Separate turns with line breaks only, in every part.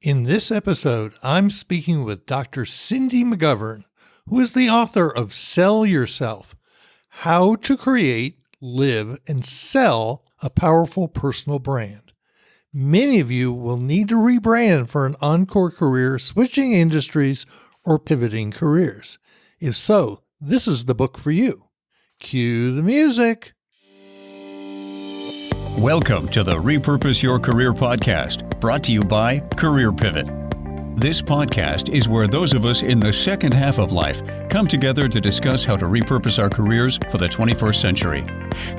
In this episode, I'm speaking with Dr. Cindy Mcgovern, who is the author of Sell Yourself: How to Create, Live, and Sell a Powerful Personal Brand. Many of you will need to rebrand for an encore career, switching industries, or pivoting careers. If so, this is the book for you. Cue the music.
Welcome to the Repurpose Your Career podcast, brought to you by Career Pivot. This podcast is where those of us in the second half of life come together to discuss how to repurpose our careers for the 21st century.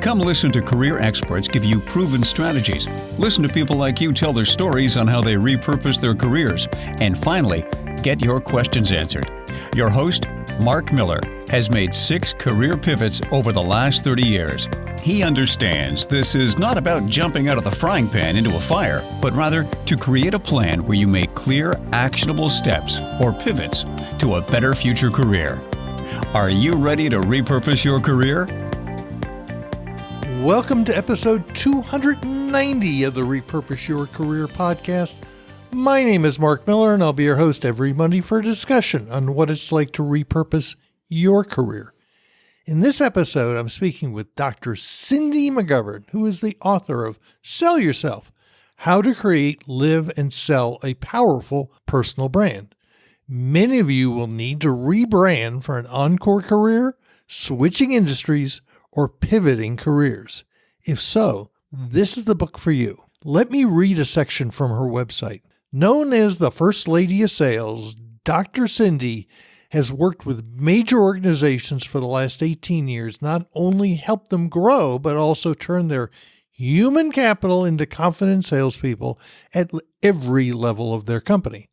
Come listen to career experts give you proven strategies. Listen to people like you tell their stories on how they repurpose their careers. And finally, get your questions answered. Your host, Mark Miller, has made 6 career pivots over the last 30 years. He understands this is not about jumping out of the frying pan into a fire, but rather to create a plan where you make clear, actionable steps or pivots to a better future career. Are you ready to repurpose your career?
Welcome to episode 290 of the Repurpose Your Career podcast. My name is Mark Miller, and I'll be your host every Monday for a discussion on what it's like to repurpose your career. In this episode, I'm speaking with Dr. Cindy Mcgovern, who is the author of Sell Yourself: How to Create, Live, and Sell a Powerful Personal Brand. Many of you will need to rebrand for an encore career, switching industries, or pivoting careers. If so, this is the book for you. Let me read a section from her website. Known as the First Lady of Sales, Dr. Cindy has worked with major organizations for the last 18 years, not only helped them grow, but also turn their human capital into confident salespeople at every level of their company.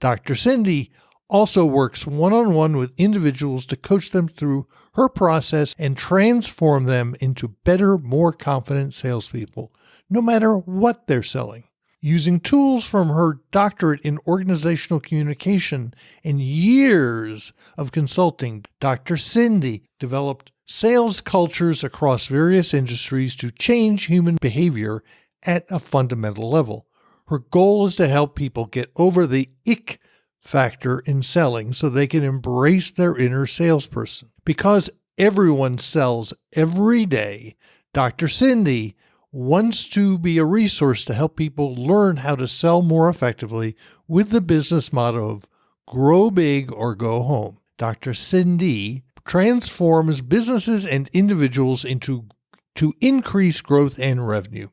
Dr. Cindy also works one-on-one with individuals to coach them through her process and transform them into better, more confident salespeople, no matter what they're selling. Using tools from her doctorate in organizational communication and years of consulting, Dr. Cindy developed sales cultures across various industries to change human behavior at a fundamental level. Her goal is to help people get over the ick factor in selling so they can embrace their inner salesperson. Because everyone sells every day, Dr. Cindy wants to be a resource to help people learn how to sell more effectively with the business motto of grow big or go home. Dr. Cindy transforms businesses and individuals to increase growth and revenue.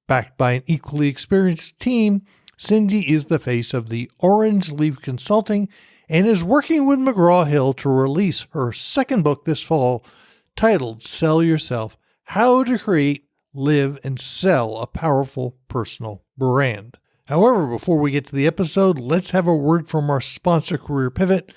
Backed by an equally experienced team, Cindy is the face of the Orange Leaf Consulting and is working with McGraw-Hill to release her second book this fall, titled Sell Yourself: How to Create, Live, and Sell a Powerful Personal Brand. However, before we get to the episode, let's have a word from our sponsor, Career Pivot.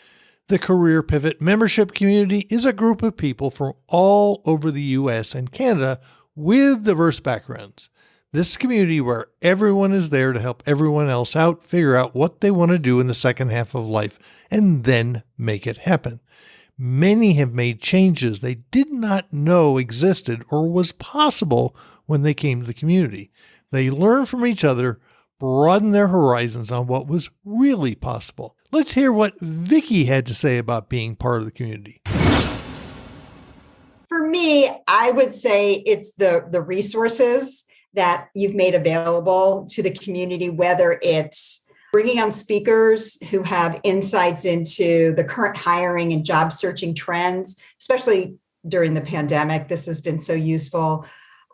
The Career Pivot membership community is a group of people from all over the U.S. and Canada with diverse backgrounds. This community where everyone is there to help everyone else out, figure out what they want to do in the second half of life, and then make it happen. Many have made changes they did not know existed or was possible when they came to the community. They learn from each other, broaden their horizons on what was really possible. Let's hear what Vicky had to say about being part of the community.
For me, I would say it's the resources that you've made available to the community, whether it's bringing on speakers who have insights into the current hiring and job searching trends, especially during the pandemic. This has been so useful.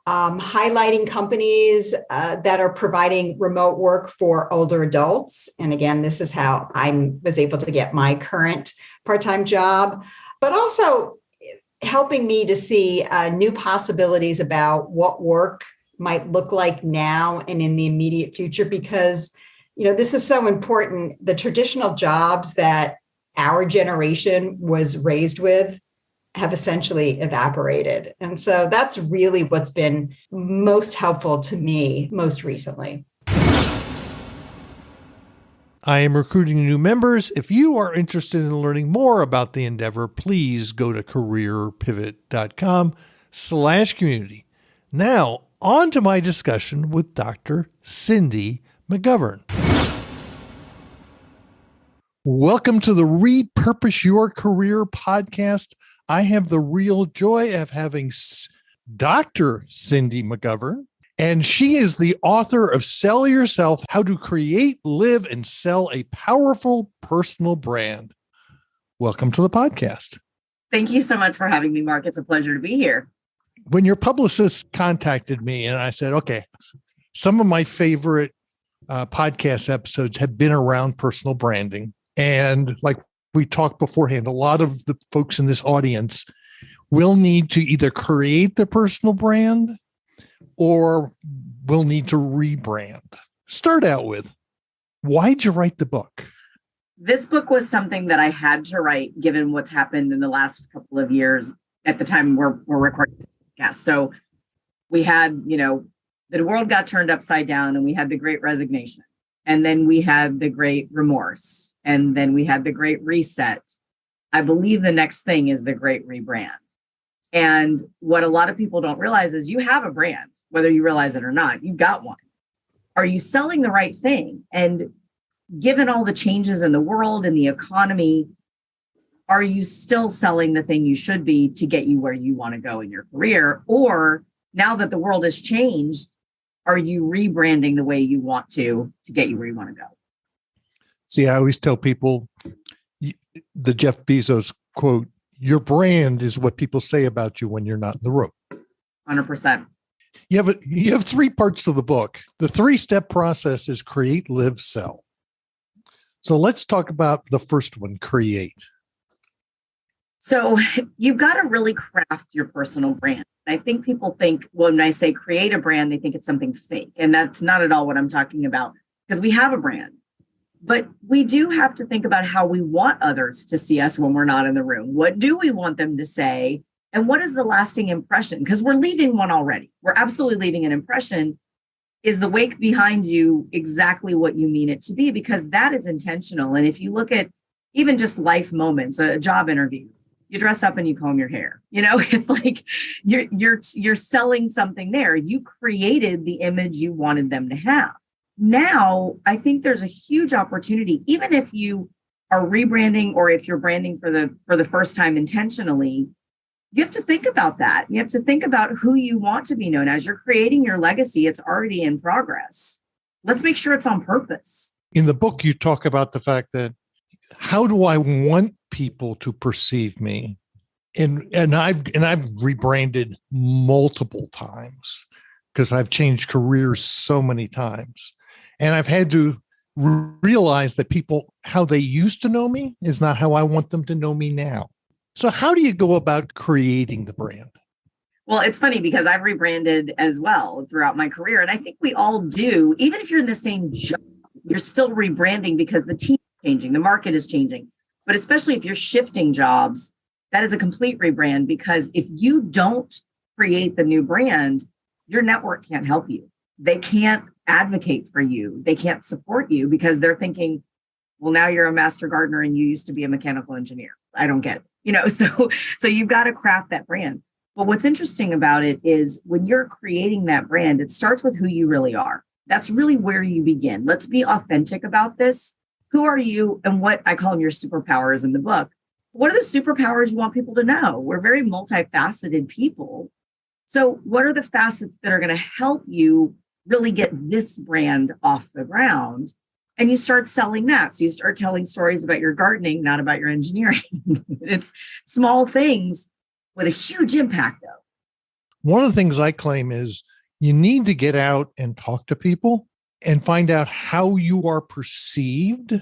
Highlighting companies that are providing remote work for older adults. And again, this is how I was able to get my current part-time job, but also helping me to see new possibilities about what work might look like now and in the immediate future, because this is so important. The traditional jobs that our generation was raised with have essentially evaporated. And so that's really what's been most helpful to me most recently.
I am recruiting new members. If you are interested in learning more about the endeavor, please go to careerpivot.com/community. Now, on to my discussion with Dr. Cindy Mcgovern. Welcome to the Repurpose Your Career podcast. I have the real joy of having Dr. Cindy Mcgovern, and she is the author of Sell Yourself: How to Create, Live, and Sell a Powerful Personal Brand. Welcome to the podcast.
Thank you so much for having me, Mark. It's a pleasure to be here.
When your publicist contacted me and I said, okay, some of my favorite podcast episodes have been around personal branding. And like we talked beforehand, a lot of the folks in this audience will need to either create their personal brand or will need to rebrand. Start out with, why'd you write the book?
This book was something that I had to write given what's happened in the last couple of years at the time we're recording the podcast. So we had, the world got turned upside down and we had the Great Resignation. And then we had the Great Remorse. And then we had the Great Reset. I believe the next thing is the Great Rebrand. And what a lot of people don't realize is you have a brand, whether you realize it or not, you've got one. Are you selling the right thing? And given all the changes in the world and the economy, are you still selling the thing you should be to get you where you want to go in your career? Or now that the world has changed, are you rebranding the way you want to get you where you want to go?
See, I always tell people the Jeff Bezos quote, your brand is what people say about you when you're not in the room.
100%.
You have three parts to the book. The 3-step process is create, live, sell. So let's talk about the first one, create.
So you've got to really craft your personal brand. I think people think, well, when I say create a brand, they think it's something fake. And that's not at all what I'm talking about, because we have a brand. But we do have to think about how we want others to see us when we're not in the room. What do we want them to say? And what is the lasting impression? Because we're leaving one already. We're absolutely leaving an impression. Is the wake behind you exactly what you mean it to be? Because that is intentional. And if you look at even just life moments, a job interview, you dress up and you comb your hair. It's like you're selling something there. You created the image you wanted them to have. Now, I think there's a huge opportunity, even if you are rebranding or if you're branding for the first time intentionally, you have to think about that. You have to think about who you want to be known as. You're creating your legacy. It's already in progress. Let's make sure it's on purpose.
In the book, you talk about the fact that how do I want people to perceive me? And I've rebranded multiple times because I've changed careers so many times. And I've had to realize that people, how they used to know me is not how I want them to know me now. So how do you go about creating the brand?
Well, it's funny because I've rebranded as well throughout my career. And I think we all do. Even if you're in the same job, you're still rebranding because the team is changing, the market is changing. But especially if you're shifting jobs, that is a complete rebrand, because if you don't create the new brand, your network can't help you. They can't advocate for you. They can't support you because they're thinking, well, now you're a master gardener and you used to be a mechanical engineer. I don't get it. So you've got to craft that brand. But what's interesting about it is when you're creating that brand, it starts with who you really are. That's really where you begin. Let's be authentic about this. Who are you? And what I call them your superpowers in the book. What are the superpowers you want people to know? We're very multifaceted people. So what are the facets that are going to help you really get this brand off the ground? And you start selling that. So you start telling stories about your gardening, not about your engineering. It's small things with a huge impact, though.
One of the things I claim is you need to get out and talk to people and find out how you are perceived.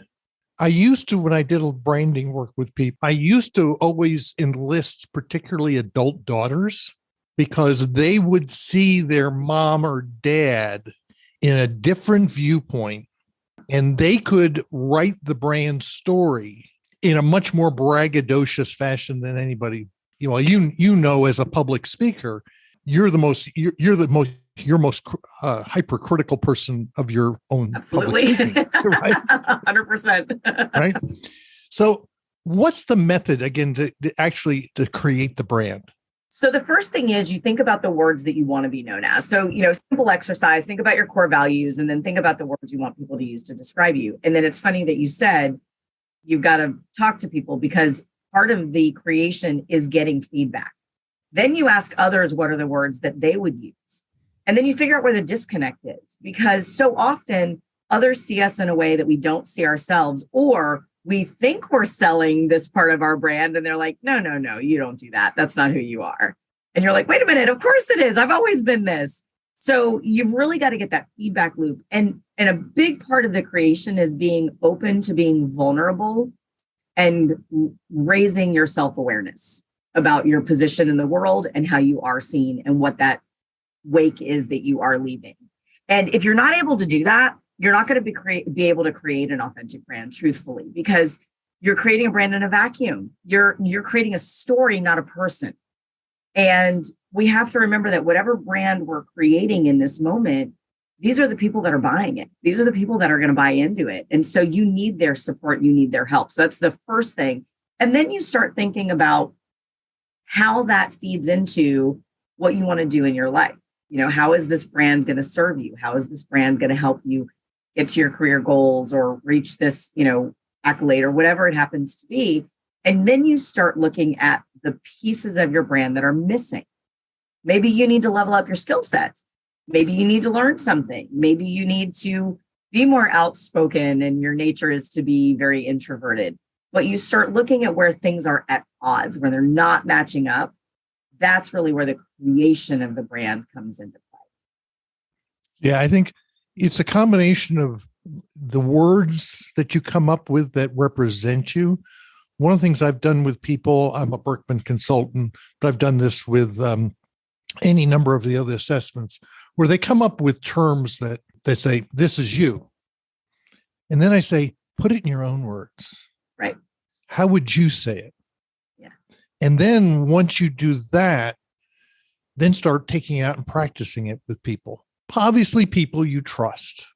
I used to, when I did branding work with people, I used to always enlist particularly adult daughters because they would see their mom or dad in a different viewpoint, and they could write the brand story in a much more braggadocious fashion than anybody. As a public speaker, you're the most hypercritical person of your own.
Absolutely.
Public speaking, right?
100%.
Right. So what's the method again to create the brand?
So the first thing is you think about the words that you want to be known as. So, simple exercise, think about your core values and then think about the words you want people to use to describe you. And then it's funny that you said You've got to talk to people because part of the creation is getting feedback. Then you ask others what are the words that they would use. And then you figure out where the disconnect is, because so often others see us in a way that we don't see ourselves, or we think we're selling this part of our brand and they're like, no, you don't do that. That's not who you are. And you're like, wait a minute, of course it is. I've always been this. So you've really got to get that feedback loop. And a big part of the creation is being open to being vulnerable and raising your self-awareness about your position in the world and how you are seen and what that wake is that you are leaving. And if you're not able to do that, you're not going to be able to create an authentic brand, truthfully, because you're creating a brand in a vacuum. You're creating a story, not a person. And we have to remember that whatever brand we're creating in this moment, these are the people that are buying it. These are the people that are going to buy into it. And so you need their support. You need their help. So that's the first thing. And then you start thinking about how that feeds into what you want to do in your life. How is this brand going to serve you? How is this brand going to help you get to your career goals or reach this, accolade or whatever it happens to be? And then you start looking at the pieces of your brand that are missing. Maybe you need to level up your skill set. Maybe you need to learn something. Maybe you need to be more outspoken and your nature is to be very introverted. But you start looking at where things are at odds, where they're not matching up. That's really where the creation of the brand comes into play.
Yeah, I think it's a combination of the words that you come up with that represent you. One of the things I've done with people, I'm a Berkman consultant, but I've done this with any number of the other assessments, where they come up with terms that they say, this is you. And then I say, put it in your own words.
Right.
How would you say it?
Yeah.
And then once you do that, then start taking it out and practicing it with people. Obviously, people you trust,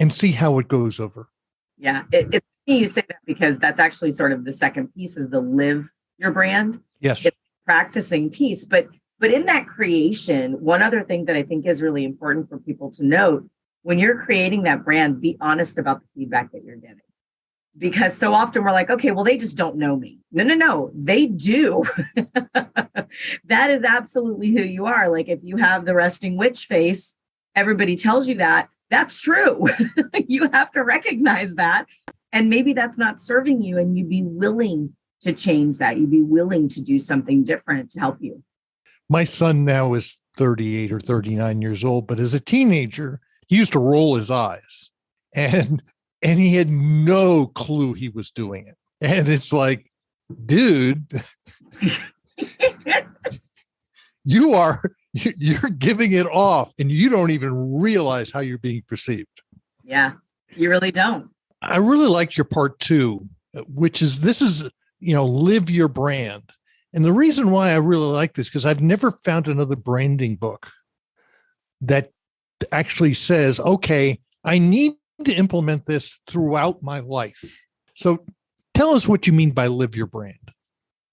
and see how it goes over.
Yeah. It's you say that because that's actually sort of the second piece is the live your brand.
Yes.
It's practicing piece. But in that creation, one other thing that I think is really important for people to note, when you're creating that brand, be honest about the feedback that you're getting. Because so often we're like, okay, well, they just don't know me. No, they do. That is absolutely who you are. Like if you have the resting witch face, everybody tells you that. That's true. You have to recognize that. And maybe that's not serving you and you'd be willing to change that. You'd be willing to do something different to help you.
My son now is 38 or 39 years old, but as a teenager, he used to roll his eyes and he had no clue he was doing it. And it's like, dude, you're giving it off and you don't even realize how you're being perceived.
Yeah, you really don't.
I really like your part two, which is live your brand. And the reason why I really like this, because I've never found another branding book that actually says, okay, I need to implement this throughout my life. So tell us what you mean by live your brand.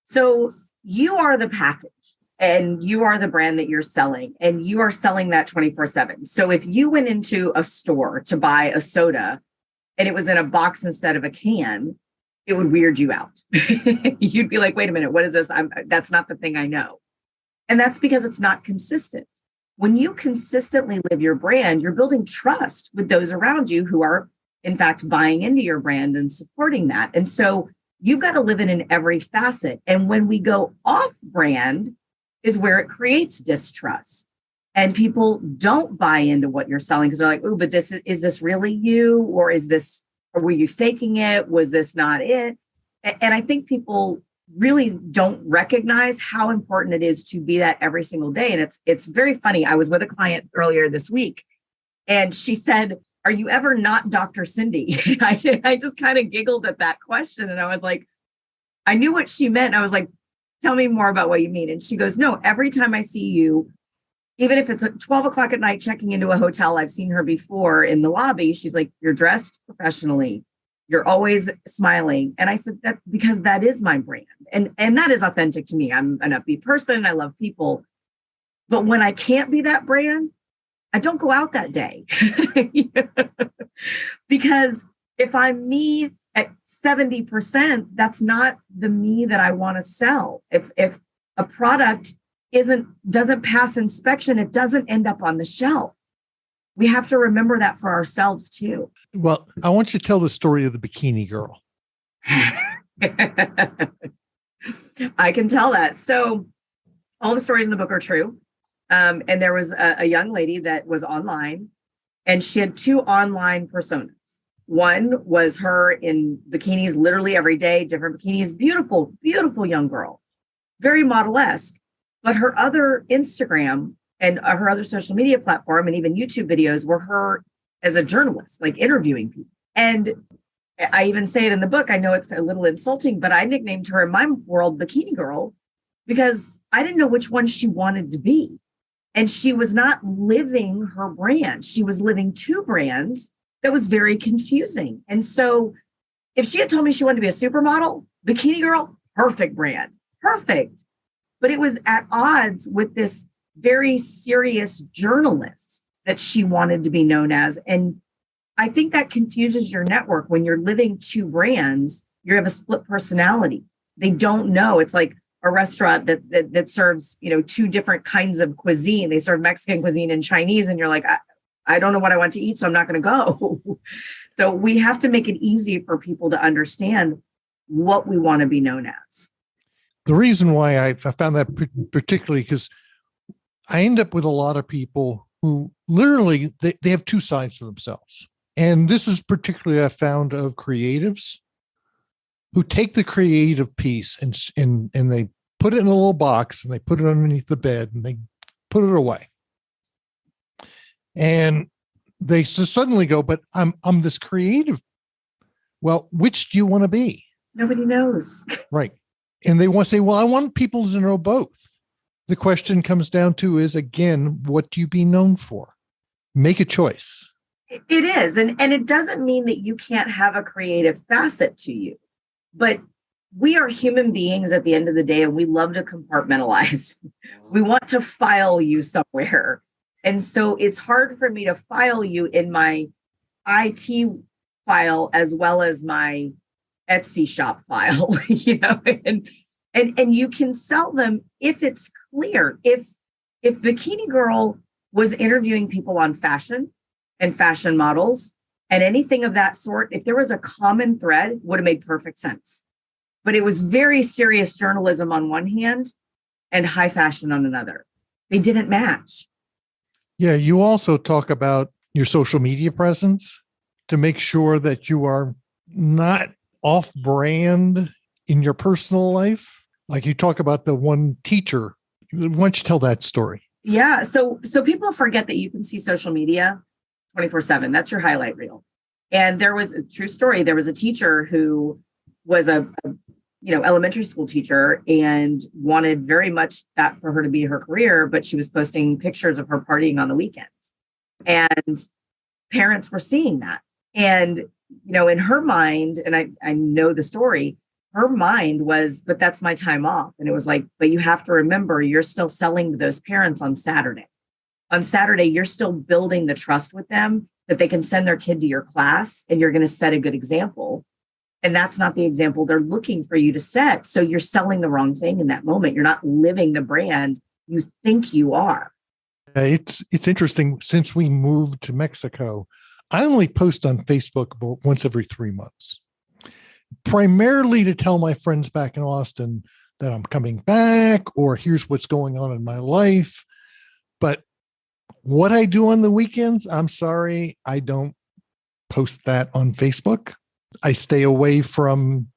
So you are the package and you are the brand that you're selling and you are selling that 24/7. So if you went into a store to buy a soda and it was in a box instead of a can, it would weird you out. You'd be like, wait a minute, what is this? That's not the thing I know. And that's because it's not consistent. When you consistently live your brand, you're building trust with those around you who are, in fact, buying into your brand and supporting that. And so you've got to live it in every facet. And when we go off brand is where it creates distrust. And people don't buy into what you're selling because they're like, oh, but is this really you? Or were you faking it? Was this not it? And I think people really don't recognize how important it is to be that every single day. And it's very funny. I was with a client earlier this week and she said, are you ever not Dr. Cindy? I just kind of giggled at that question. And I was like, I knew what she meant. I was like, tell me more about what you mean. And she goes, no, every time I see you, even if it's 12 o'clock at night, checking into a hotel, I've seen her before in the lobby. She's like, you're dressed professionally. You're always smiling. And I said that because that is my brand. And that is authentic to me. I'm an upbeat person. I love people. But when I can't be that brand, I don't go out that day. Because if I'm me at 70%, that's not the me that I want to sell. If a product doesn't pass inspection, it doesn't end up on the shelf. We have to remember that for ourselves too.
Well, I want you to tell the story of the bikini girl.
I can tell that. So all the stories in the book are true. And there was a young lady that was online, and she had two online personas. One was her in bikinis literally every day, different bikinis, beautiful, beautiful young girl, very model-esque. But her other Instagram and her other social media platform and even YouTube videos were her as a journalist, like interviewing people. And I even say it in the book. I know it's a little insulting, but I nicknamed her in my world Bikini Girl because I didn't know which one she wanted to be. And she was not living her brand. She was living two brands that was very confusing. And so if she had told me she wanted to be a supermodel, Bikini Girl, perfect brand, perfect. But it was at odds with this very serious journalist that she wanted to be known as. And I think that confuses your network when you're living two brands. You have a split personality. They don't know. It's like a restaurant that serves, two different kinds of cuisine. They serve Mexican cuisine and Chinese, and you're like, I don't know what I want to eat, so I'm not going to go. So we have to make it easy for people to understand what we want to be known as.
The reason why I found that particularly because I end up with a lot of people who literally they have two sides to themselves. And this is particularly I found of creatives who take the creative piece and they put it in a little box and they put it underneath the bed and they put it away. And they just suddenly go, but I'm this creative. Well, which do you want to be?
Nobody knows.
Right. And they want to say, well, I want people to know both. The question comes down to is, again, what do you be known for? Make a choice.
It is. And it doesn't mean that you can't have a creative facet to you. But we are human beings at the end of the day, and we love to compartmentalize. We want to file you somewhere. And so it's hard for me to file you in my IT file as well as my Etsy shop file, and you can sell them if it's clear. If Bikini Girl was interviewing people on fashion and fashion models and anything of that sort, if there was a common thread, would have made perfect sense. But it was very serious journalism on one hand and high fashion on another. They didn't match.
Yeah, you also talk about your social media presence to make sure that you are not off-brand in your personal life. Like you talk about the one teacher. Why don't you tell that story?
Yeah. So people forget that you can see social media 24/7. That's your highlight reel. And there was a true story. There was a teacher who was a elementary school teacher and wanted very much that for her to be her career, but she was posting pictures of her partying on the weekends. And parents were seeing that. And, in her mind, and I know the story, her mind was, but that's my time off. And it was like, but you have to remember, you're still selling to those parents on Saturday. On Saturday, you're still building the trust with them that they can send their kid to your class and you're going to set a good example. And that's not the example they're looking for you to set. So you're selling the wrong thing in that moment. You're not living the brand you think you are.
It's interesting. Since we moved to Mexico, I only post on Facebook about once every 3 months, primarily to tell my friends back in Austin that I'm coming back or here's what's going on in my life. But what I do on the weekends, I'm sorry, I don't post that on Facebook. I stay away from,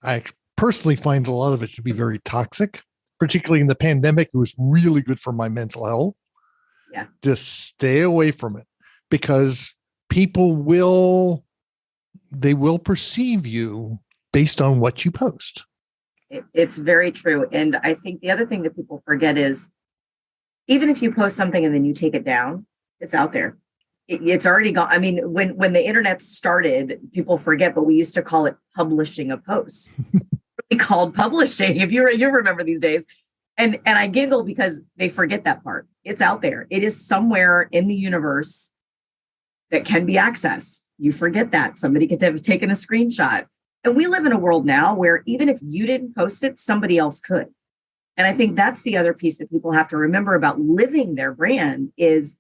I personally find a lot of it to be very toxic, particularly in the pandemic. It was really good for my mental health.
Yeah.
Just stay away from it because people will perceive you based on what you post.
It's very true. And I think the other thing that people forget is even if you post something and then you take it down, it's out there. It's already gone. I mean, when the internet started, people forget, but we used to call it publishing a post. We called publishing, if you remember these days. And I giggle because they forget that part. It's out there. It is somewhere in the universe that can be accessed. You forget that. Somebody could have taken a screenshot. And we live in a world now where even if you didn't post it, somebody else could. And I think that's the other piece that people have to remember about living their brand is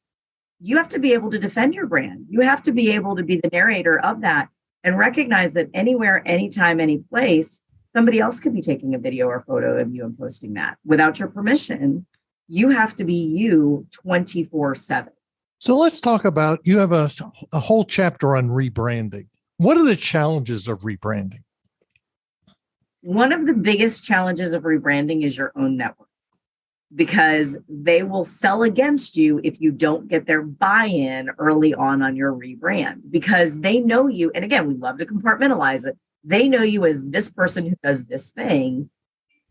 you have to be able to defend your brand. You have to be able to be the narrator of that and recognize that anywhere, anytime, any place, somebody else could be taking a video or photo of you and posting that without your permission. You have to be you 24/7.
So let's talk about, you have a whole chapter on rebranding. What are the challenges of rebranding?
One of the biggest challenges of rebranding is your own network, because they will sell against you if you don't get their buy-in early on your rebrand, because they know you. And again, we love to compartmentalize it. They know you as this person who does this thing.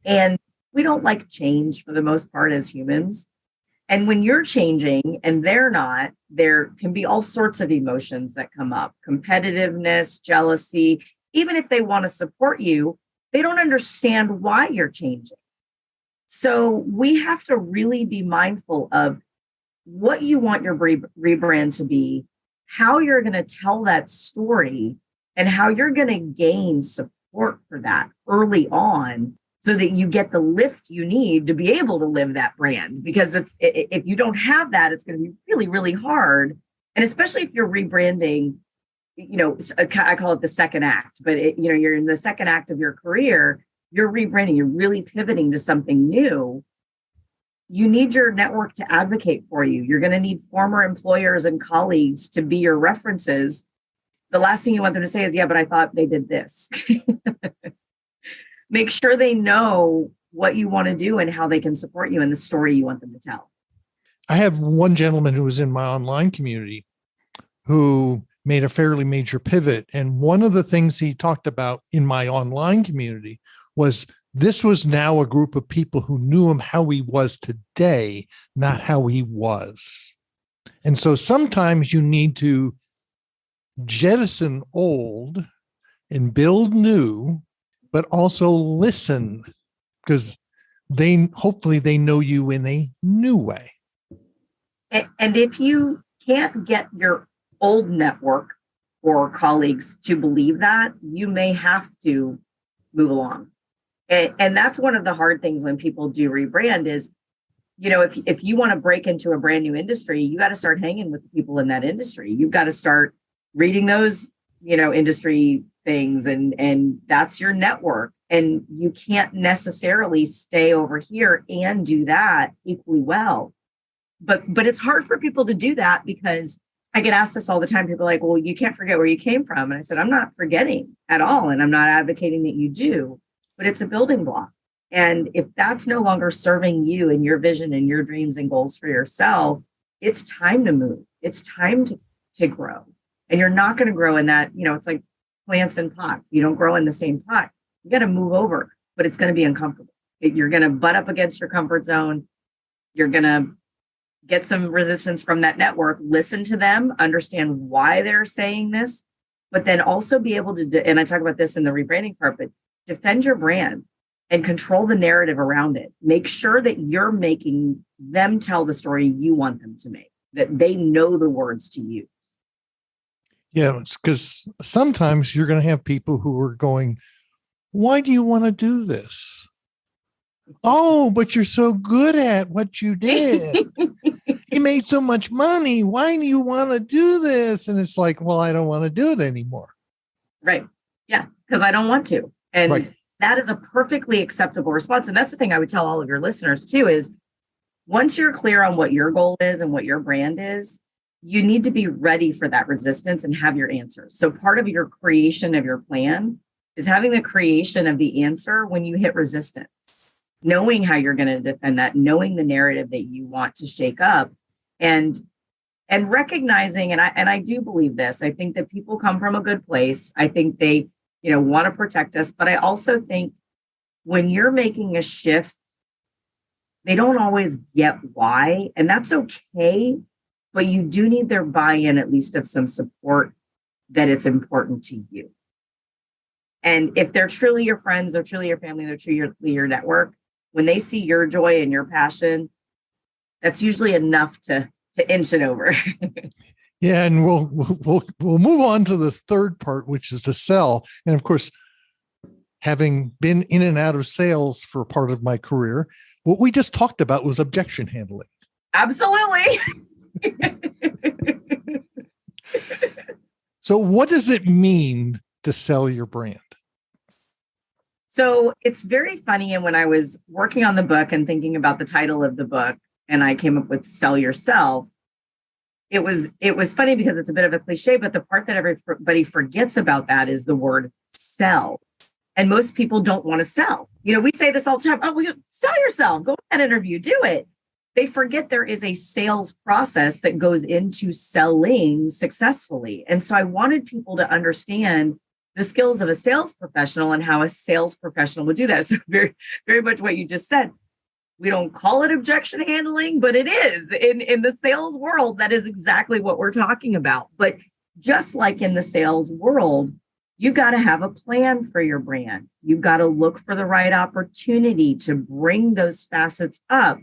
And we don't like change for the most part as humans. And when you're changing and they're not, there can be all sorts of emotions that come up: competitiveness, jealousy. Even if they want to support you, they don't understand why you're changing. So we have to really be mindful of what you want your rebrand to be, how you're going to tell that story, and how you're going to gain support for that early on so that you get the lift you need to be able to live that brand. Because if you don't have that, it's going to be really, really hard. And especially if you're rebranding, I call it the second act, but you're in the second act of your career, you're rebranding, you're really pivoting to something new. You need your network to advocate for you. You're going to need former employers and colleagues to be your references. The last thing you want them to say is, yeah, but I thought they did this. Make sure they know what you want to do and how they can support you in the story you want them to tell.
I have one gentleman who was in my online community who made a fairly major pivot. And one of the things he talked about in my online community was this was now a group of people who knew him how he was today, not how he was. And so sometimes you need to jettison old and build new, but also listen, because hopefully they know you in a new way.
And if you can't get your old network or colleagues to believe that, you may have to move along. And that's one of the hard things when people do rebrand is, if you want to break into a brand new industry, you got to start hanging with the people in that industry. You've got to start reading those, industry things, and that's your network. And you can't necessarily stay over here and do that equally well. But it's hard for people to do that, because I get asked this all the time. People are like, well, you can't forget where you came from. And I said, I'm not forgetting at all. And I'm not advocating that you do, but it's a building block. And if that's no longer serving you and your vision and your dreams and goals for yourself, it's time to move. It's time to grow. And you're not going to grow in that, it's like plants in pots. You don't grow in the same pot. You got to move over, but it's going to be uncomfortable. You're going to butt up against your comfort zone. You're going to get some resistance from that network, listen to them, understand why they're saying this, but then also be able to, and I talk about this in the rebranding part, but defend your brand and control the narrative around it. Make sure that you're making them tell the story you want them to make, that they know the words to use.
Yeah, it's because sometimes you're going to have people who are going, why do you want to do this? Oh, but you're so good at what you did. You made so much money. Why do you want to do this? And it's like, well, I don't want to do it anymore.
Right. Yeah, because I don't want to. And
right.
That is a perfectly acceptable response. And that's the thing I would tell all of your listeners too, is once you're clear on what your goal is and what your brand is, you need to be ready for that resistance and have your answers. So part of your creation of your plan is having the creation of the answer when you hit resistance, knowing how you're going to defend that, knowing the narrative that you want to shake up, and recognizing, and I do believe this, I think that people come from a good place. I think they, want to protect us, but I also think when you're making a shift, they don't always get why, and that's okay, but you do need their buy-in, at least of some support that it's important to you. And if they're truly your friends, they're truly your family, they're truly your network, when they see your joy and your passion, that's usually enough to inch it over.
Yeah, and we'll move on to the third part, which is to sell. And of course, having been in and out of sales for part of my career, what we just talked about was objection handling.
Absolutely.
So what does it mean to sell your brand?
So it's very funny. And when I was working on the book and thinking about the title of the book, and I came up with Sell Yourself, it was funny because it's a bit of a cliche, but the part that everybody forgets about that is the word sell. And most people don't want to sell. We say this all the time. Oh, we sell yourself. Go to that interview. Do it. They forget there is a sales process that goes into selling successfully. And so I wanted people to understand the skills of a sales professional and how a sales professional would do that. So very, very much what you just said. We don't call it objection handling, but it is in the sales world. That is exactly what we're talking about. But just like in the sales world, you've got to have a plan for your brand. You've got to look for the right opportunity to bring those facets up.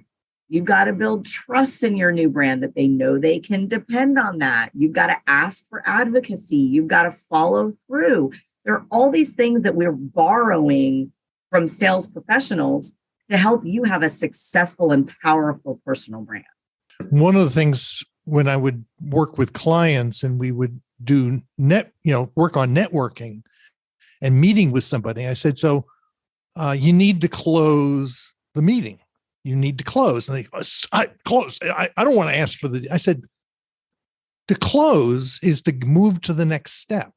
You've got to build trust in your new brand that they know they can depend on that. You've got to ask for advocacy. You've got to follow through. There are all these things that we're borrowing from sales professionals to help you have a successful and powerful personal brand.
One of the things when I would work with clients and we would do work on networking and meeting with somebody, I said, so you need to close the meeting. You need to close. And they go, close. I don't want to ask for I said, to close is to move to the next step,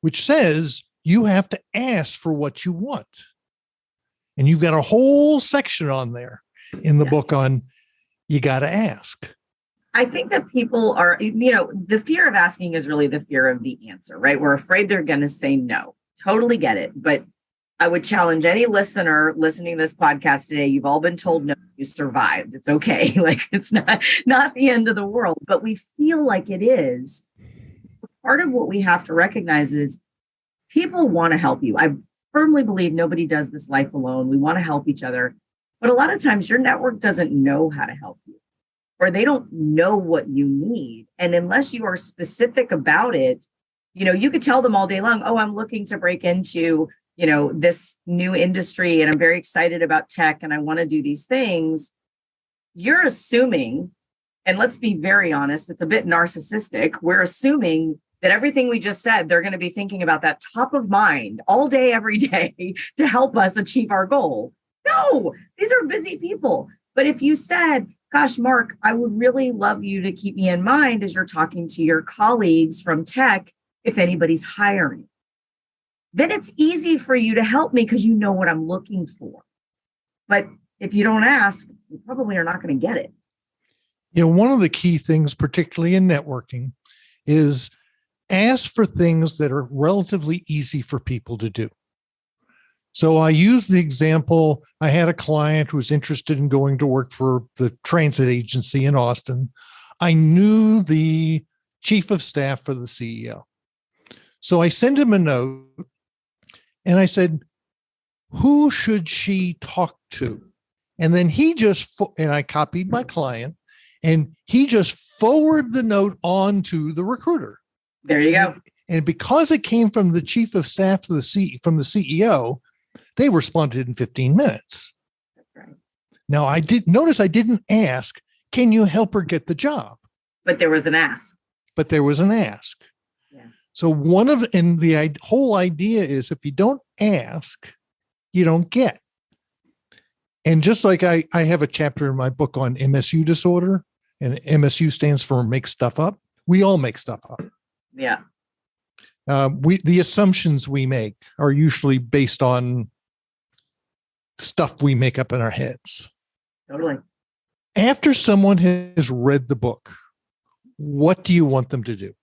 which says you have to ask for what you want. And you've got a whole section on there in the book on you got to ask.
I think that people are, the fear of asking is really the fear of the answer, right? We're afraid they're going to say no. Totally get it. But I would challenge any listener listening to this podcast today. You've all been told no, you survived. It's okay. Like it's not the end of the world, but we feel like it is. Part of what we have to recognize is people want to help you. I firmly believe nobody does this life alone. We want to help each other. But a lot of times your network doesn't know how to help you, or they don't know what you need. And unless you are specific about it, you could tell them all day long, oh, I'm looking to break into this new industry and I'm very excited about tech and I want to do these things. You're assuming, and let's be very honest, it's a bit narcissistic. We're assuming that everything we just said, they're going to be thinking about that top of mind all day, every day to help us achieve our goal. No, these are busy people. But if you said, gosh, Mark, I would really love you to keep me in mind as you're talking to your colleagues from tech, if anybody's hiring, then it's easy for you to help me because you know what I'm looking for. But if you don't ask, you probably are not going to get it.
One of the key things, particularly in networking, is ask for things that are relatively easy for people to do. So I use the example, I had a client who was interested in going to work for the transit agency in Austin. I knew the chief of staff for the CEO. So I sent him a note and I said, who should she talk to? And then and I copied my client and he just forwarded the note on to the recruiter.
There you go.
And because it came from the chief of staff from the CEO, they responded in 15 minutes.
That's right.
Now I didn't ask, can you help her get the job?
But there was an ask. Yeah.
So the whole idea is if you don't ask, you don't get. And just like I have a chapter in my book on MSU disorder, and MSU stands for make stuff up. We all make stuff up.
Yeah.
The assumptions we make are usually based on stuff we make up in our heads.
Totally.
After someone has read the book, what do you want them to do?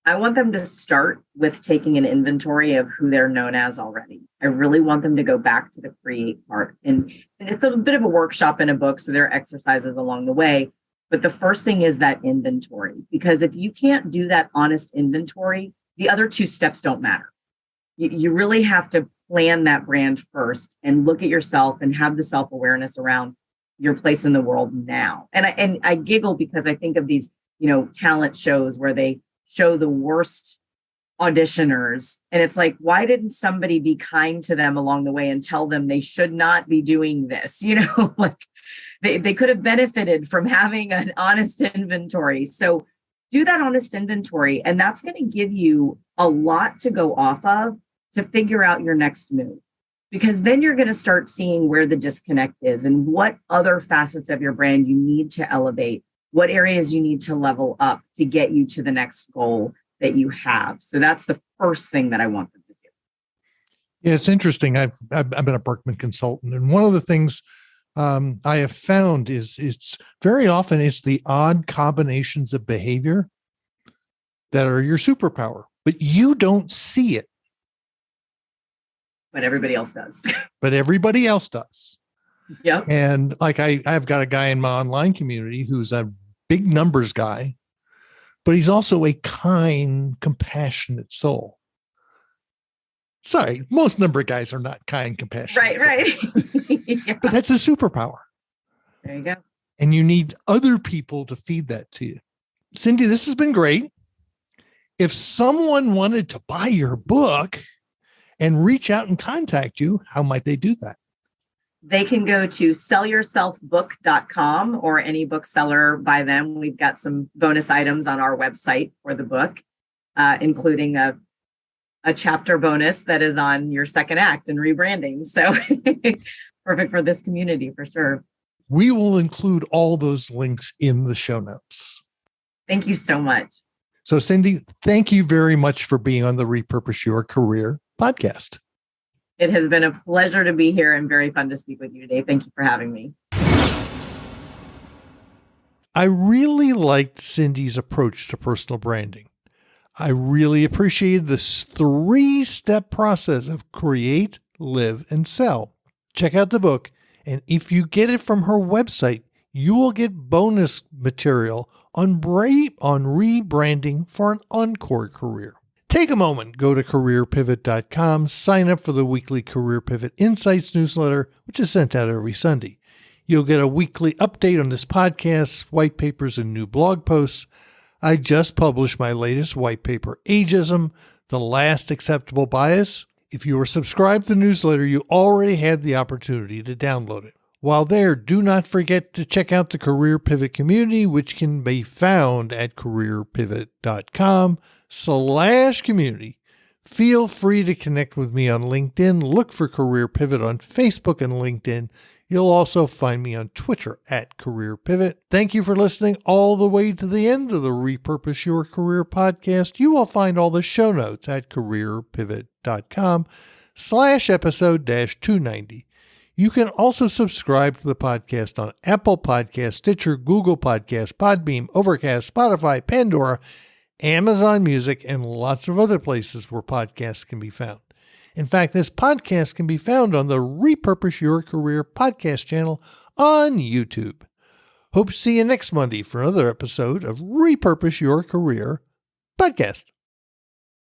I want them to start with taking an inventory of who they're known as already. I really want them to go back to the create part. And it's a bit of a workshop in a book, so there are exercises along the way. But the first thing is that inventory, because if you can't do that honest inventory, the other two steps don't matter. You really have to plan that brand first and look at yourself and have the self-awareness around your place in the world now. And I giggle because I think of these talent shows where they show the worst auditioners. And it's like, why didn't somebody be kind to them along the way and tell them they should not be doing this? Like they could have benefited from having an honest inventory. So do that honest inventory, and that's going to give you a lot to go off of to figure out your next move. Because then you're going to start seeing where the disconnect is and what other facets of your brand you need to elevate, what areas you need to level up to get you to the next goal that you have. So that's the first thing that I want them to do.
Yeah, it's interesting. I've been a Berkman consultant, and one of the things I have found is it's very often it's the odd combinations of behavior that are your superpower, but you don't see it.
But everybody else does.
But everybody else does.
Yeah.
And like I've got a guy in my online community who's a big numbers guy, but he's also a kind, compassionate soul. Sorry, most number guys are not kind, compassionate.
Right.
Yeah. But that's a superpower.
There you go.
And you need other people to feed that to you. Cindy, this has been great. If someone wanted to buy your book and reach out and contact you, how might they do that?
They can go to sellyourselfbook.com or any bookseller by them. We've got some bonus items on our website for the book, including a chapter bonus that is on your second act and rebranding. So perfect for this community for sure.
We will include all those links in the show notes.
Thank you so much.
So Cindy, thank you very much for being on the Repurpose Your Career podcast.
It has been a pleasure to be here and very fun to speak with you today. Thank you for having me.
I really liked Cindy's approach to personal branding. I really appreciated this 3-step process of create, live, and sell. Check out the book, and if you get it from her website, you will get bonus material on rebranding for an encore career. Take a moment, go to careerpivot.com, sign up for the weekly Career Pivot Insights newsletter, which is sent out every Sunday. You'll get a weekly update on this podcast, white papers, and new blog posts. I just published my latest white paper, Ageism, the Last Acceptable Bias. If you are subscribed to the newsletter, you already had the opportunity to download it. While there, do not forget to check out the Career Pivot community, which can be found at careerpivot.com/community. Feel free to connect with me on LinkedIn. Look for Career Pivot on Facebook and LinkedIn. You'll also find me on Twitter at Career Pivot. Thank you for listening all the way to the end of the Repurpose Your Career podcast. You will find all the show notes at careerpivot.com/episode-290. You can also subscribe to the podcast on Apple Podcasts, Stitcher, Google Podcasts, Podbeam, Overcast, Spotify, Pandora, Amazon Music, and lots of other places where podcasts can be found. In fact, this podcast can be found on the Repurpose Your Career podcast channel on YouTube. Hope to see you next Monday for another episode of Repurpose Your Career podcast.